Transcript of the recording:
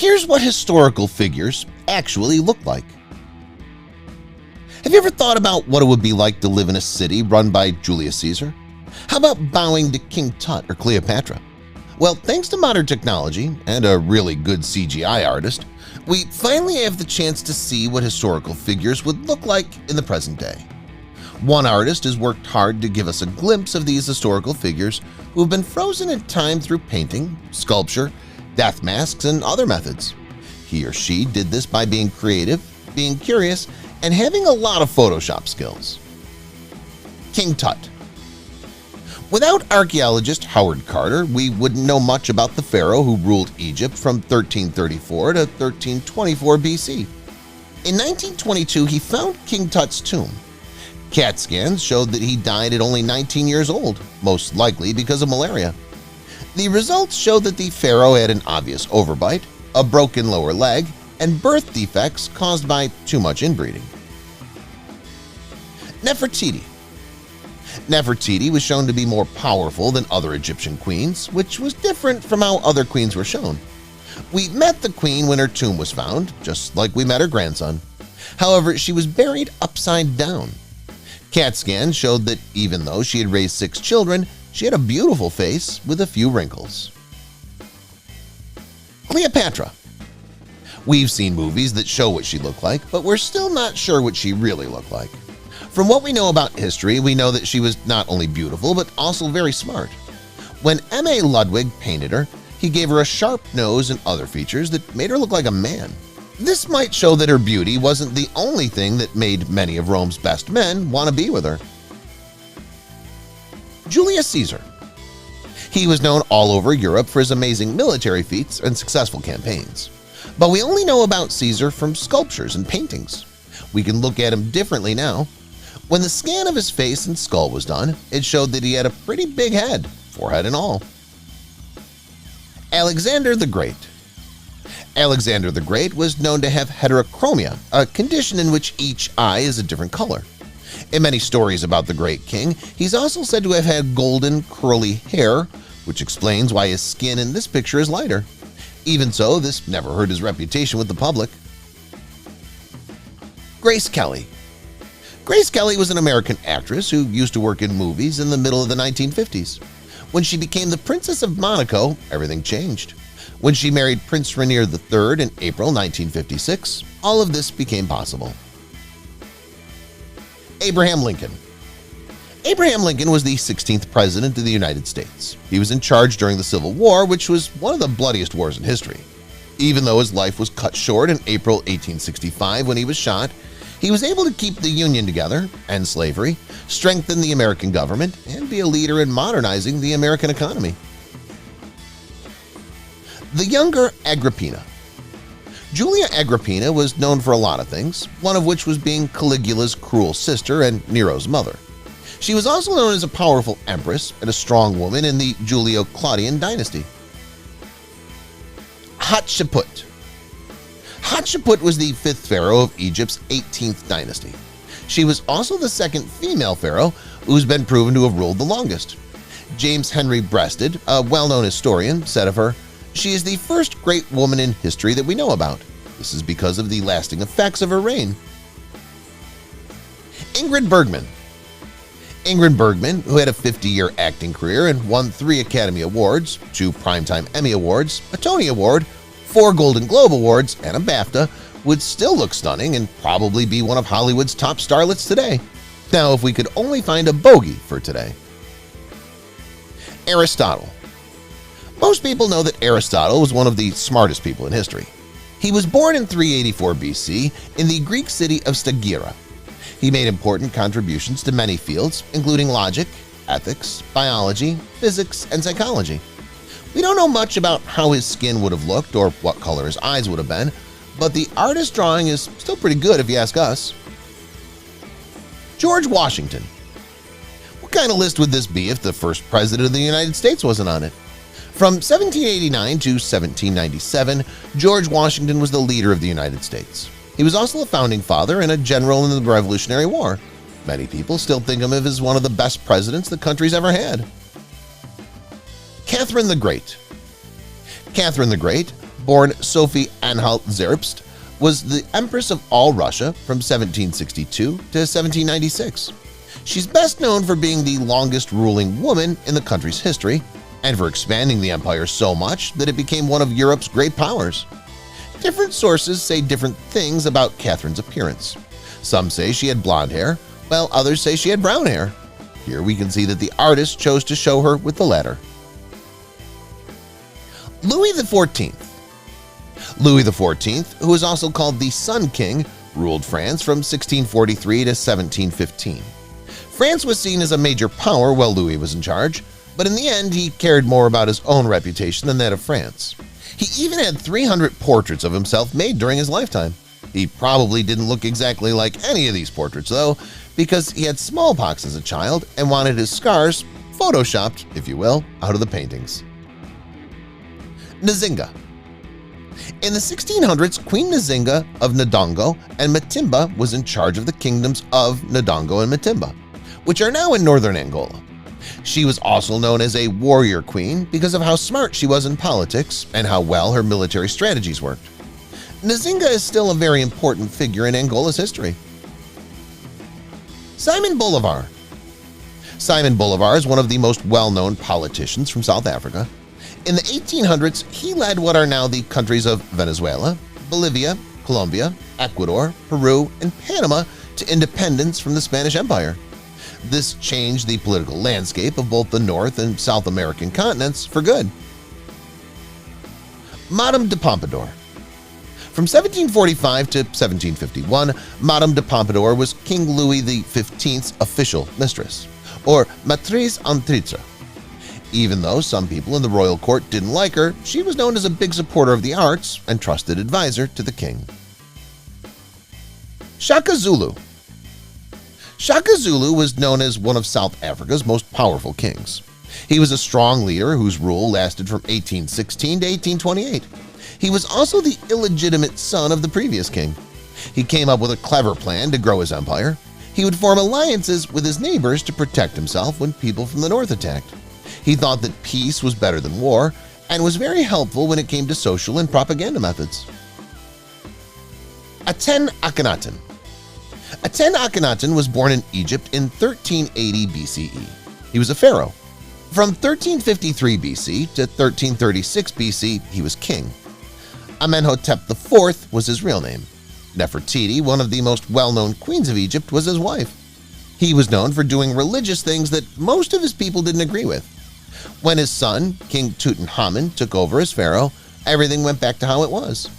Here's what historical figures actually look like. Have you ever thought about what it would be like to live in a city run by Julius Caesar? How about bowing to King Tut or Cleopatra? Well, thanks to modern technology and a really good CGI artist, we finally have the chance to see what historical figures would look like in the present day. One artist has worked hard to give us a glimpse of these historical figures who have been frozen in time through painting, sculpture, death masks, and other methods. He or she did this by being creative, being curious, and having a lot of Photoshop skills. King Tut. Without archaeologist Howard Carter, we wouldn't know much about the pharaoh who ruled Egypt from 1334 to 1324 BC. In 1922, he found King Tut's tomb. CAT scans showed that he died at only 19 years old, most likely because of malaria. The results showed that the pharaoh had an obvious overbite, a broken lower leg, and birth defects caused by too much inbreeding. Nefertiti. Nefertiti was shown to be more powerful than other Egyptian queens, which was different from how other queens were shown. We met the queen when her tomb was found, just like we met her grandson. However, she was buried upside down. CAT scans showed that even though she had raised 6 children, she had a beautiful face with a few wrinkles. Cleopatra. We've seen movies that show what she looked like, but we're still not sure what she really looked like. From what we know about history, we know that she was not only beautiful but also very smart. When M.A. Ludwig painted her, he gave her a sharp nose and other features that made her look like a man. This might show that her beauty wasn't the only thing that made many of Rome's best men want to be with her. Julius Caesar. He was known all over Europe for his amazing military feats and successful campaigns. But we only know about Caesar from sculptures and paintings. We can look at him differently now. When the scan of his face and skull was done, it showed that he had a pretty big head, forehead and all. Alexander the Great. Alexander the Great was known to have heterochromia, a condition in which each eye is a different color. In many stories about the great king, he's also said to have had golden, curly hair, which explains why his skin in this picture is lighter. Even so, this never hurt his reputation with the public. Grace Kelly. Grace Kelly was an American actress who used to work in movies in the middle of the 1950s. When she became the Princess of Monaco, everything changed. When she married Prince Rainier III in April 1956, all of this became possible. Abraham Lincoln. Abraham Lincoln was the 16th President of the United States. He was in charge during the Civil War, which was one of the bloodiest wars in history. Even though his life was cut short in April 1865 when he was shot, he was able to keep the Union together, end slavery, strengthen the American government, and be a leader in modernizing the American economy. The younger Agrippina. Julia Agrippina was known for a lot of things, one of which was being Caligula's cruel sister and Nero's mother. She was also known as a powerful empress and a strong woman in the Julio-Claudian dynasty. Hatshepsut. Hatshepsut was the 5th pharaoh of Egypt's 18th dynasty. She was also the 2nd female pharaoh who's been proven to have ruled the longest. James Henry Breasted, a well-known historian, said of her, "She is the first great woman in history that we know about. This is because of the lasting effects of her reign." Ingrid Bergman. Ingrid Bergman, who had a 50-year acting career and won 3 Academy Awards, 2 Primetime Emmy Awards, a Tony Award, 4 Golden Globe Awards, and a BAFTA, would still look stunning and probably be one of Hollywood's top starlets today. Now, if we could only find a bogey for today. Aristotle. Most people know that Aristotle was one of the smartest people in history. He was born in 384 BC in the Greek city of Stagira. He made important contributions to many fields, including logic, ethics, biology, physics, and psychology. We don't know much about how his skin would have looked or what color his eyes would have been, but the artist's drawing is still pretty good if you ask us. George Washington. What kind of list would this be if the first president of the United States wasn't on it? From 1789 to 1797, George Washington was the leader of the United States. He was also a founding father and a general in the Revolutionary War. Many people still think of him as one of the best presidents the country's ever had. Catherine the Great. Catherine the Great, born Sophie Anhalt-Zerbst, was the Empress of all Russia from 1762 to 1796. She's best known for being the longest ruling woman in the country's history and for expanding the empire so much that it became one of Europe's great powers. Different sources say different things about Catherine's appearance. Some say she had blonde hair, while others say she had brown hair. Here we can see that the artist chose to show her with the latter. Louis XIV. Louis XIV, who is also called the Sun King, ruled France from 1643 to 1715. France was seen as a major power while Louis was in charge, but in the end he cared more about his own reputation than that of France. He even had 300 portraits of himself made during his lifetime. He probably didn't look exactly like any of these portraits though, because he had smallpox as a child and wanted his scars photoshopped, if you will, out of the paintings. Nzinga. In the 1600s, Queen Nzinga of Ndongo and Matimba was in charge of the kingdoms of Ndongo and Matimba, which are now in northern Angola. She was also known as a warrior queen because of how smart she was in politics and how well her military strategies worked. Nzinga is still a very important figure in Angola's history. Simon Bolivar. Simon Bolivar is one of the most well-known politicians from South Africa. In the 1800s, he led what are now the countries of Venezuela, Bolivia, Colombia, Ecuador, Peru, and Panama to independence from the Spanish Empire. This changed the political landscape of both the North and South American continents for good. Madame de Pompadour. From 1745 to 1751, Madame de Pompadour was King Louis XV's official mistress, or maîtresse en titre. Even though some people in the royal court didn't like her, she was known as a big supporter of the arts and trusted advisor to the king. Shaka Zulu. Shaka Zulu was known as one of South Africa's most powerful kings. He was a strong leader whose rule lasted from 1816 to 1828. He was also the illegitimate son of the previous king. He came up with a clever plan to grow his empire. He would form alliances with his neighbors to protect himself when people from the north attacked. He thought that peace was better than war and was very helpful when it came to social and propaganda methods. Akhenaten. Akhenaten was born in Egypt in 1380 BCE. He was a pharaoh. From 1353 BC to 1336 BC, he was king. Amenhotep IV was his real name. Nefertiti, one of the most well-known queens of Egypt, was his wife. He was known for doing religious things that most of his people didn't agree with. When his son, King Tutankhamun, took over as pharaoh, everything went back to how it was.